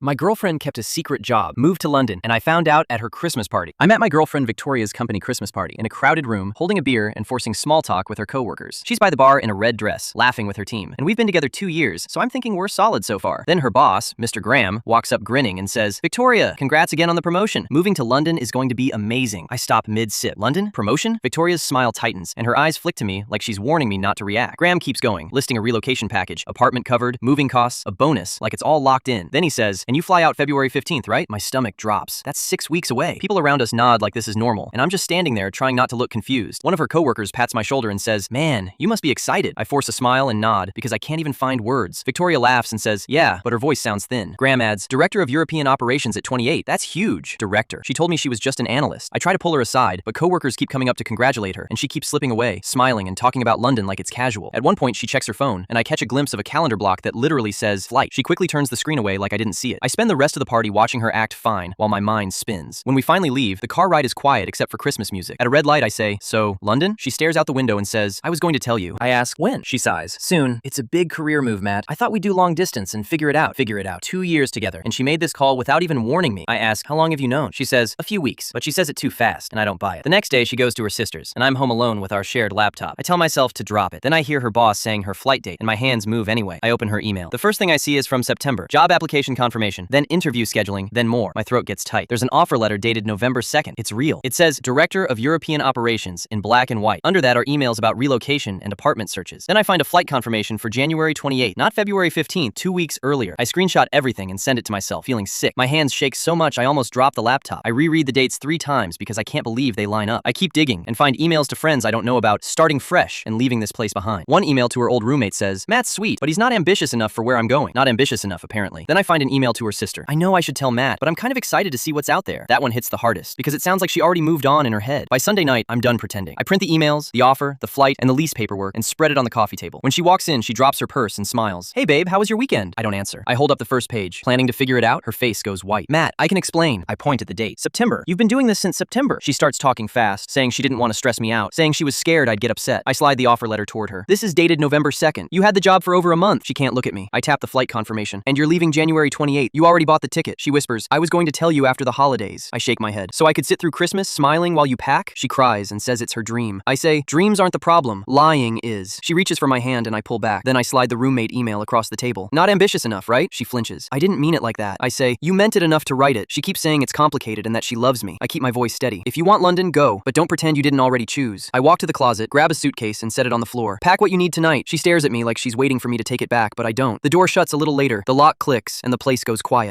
My girlfriend kept a secret job, moved to London, and I found out at her Christmas party. I'm at my girlfriend Victoria's company Christmas party in a crowded room, holding a beer and forcing small talk with her coworkers. She's by the bar in a red dress, laughing with her team, and we've been together 2 years, so I'm thinking we're solid so far. Then her boss, Mr. Graham, walks up grinning and says, "Victoria, congrats again on the promotion. Moving to London is going to be amazing." I stop mid-sip. "London? Promotion?" Victoria's smile tightens, and her eyes flick to me like she's warning me not to react. Graham keeps going, listing a relocation package, apartment covered, moving costs, a bonus, like it's all locked in. Then he says, "And you fly out February 15th, right?" My stomach drops. That's 6 weeks away. People around us nod like this is normal, and I'm just standing there trying not to look confused. One of her coworkers pats my shoulder and says, "Man, you must be excited." I force a smile and nod because I can't even find words. Victoria laughs and says, "Yeah," but her voice sounds thin. Graham adds, "Director of European Operations at 28. That's huge." Director. She told me she was just an analyst. I try to pull her aside, but coworkers keep coming up to congratulate her, and she keeps slipping away, smiling and talking about London like it's casual. At one point, she checks her phone, and I catch a glimpse of a calendar block that literally says flight. She quickly turns the screen away like I didn't see it. I spend the rest of the party watching her act fine while my mind spins. When we finally leave, the car ride is quiet except for Christmas music. At a red light, I say, "So, London?" She stares out the window and says, "I was going to tell you." I ask, "When?" She sighs. "Soon. It's a big career move, Matt. I thought we'd do long distance and figure it out. 2 years together. And she made this call without even warning me." I ask, "How long have you known?" She says, "A few weeks." But she says it too fast, and I don't buy it. The next day, she goes to her sister's, and I'm home alone with our shared laptop. I tell myself to drop it. Then I hear her boss saying her flight date, and my hands move anyway. I open her email. The first thing I see is from September. Job application confirmation, then interview scheduling, then more. My throat gets tight. There's an offer letter dated November 2nd. It's real. It says Director of European Operations in black and white. Under that are emails about relocation and apartment searches. Then I find a flight confirmation for January 28th, not February 15th, 2 weeks earlier. I screenshot everything and send it to myself, feeling sick. My hands shake so much I almost drop the laptop. I reread the dates 3 times because I can't believe they line up. I keep digging and find emails to friends I don't know about, starting fresh and leaving this place behind. One email to her old roommate says, "Matt's sweet, but he's not ambitious enough for where I'm going." Not ambitious enough, apparently. Then I find an email to her sister. I know I should tell Matt, but I'm kind of excited to see what's out there. That one hits the hardest because it sounds like she already moved on in her head. By Sunday night, I'm done pretending. I print the emails, the offer, the flight, and the lease paperwork and spread it on the coffee table. When she walks in, she drops her purse and smiles. "Hey babe, how was your weekend?" I don't answer. I hold up the first page, planning to figure it out. Her face goes white. "Matt, I can explain." I point at the date. "September. You've been doing this since September." She starts talking fast, saying she didn't want to stress me out, saying she was scared I'd get upset. I slide the offer letter toward her. "This is dated November 2nd. You had the job for over a month." She can't look at me. I tap the flight confirmation. "And you're leaving January 28th. You already bought the ticket." She whispers, "I was going to tell you after the holidays." I shake my head. "So I could sit through Christmas smiling while you pack?" She cries and says it's her dream. I say, "Dreams aren't the problem. Lying is." She reaches for my hand and I pull back. Then I slide the roommate email across the table. "Not ambitious enough, right?" She flinches. "I didn't mean it like that." I say, "You meant it enough to write it." She keeps saying it's complicated and that she loves me. I keep my voice steady. "If you want London, go, but don't pretend you didn't already choose." I walk to the closet, grab a suitcase and set it on the floor. "Pack what you need tonight." She stares at me like she's waiting for me to take it back, but I don't. The door shuts a little later, the lock clicks, and the place goes quiet.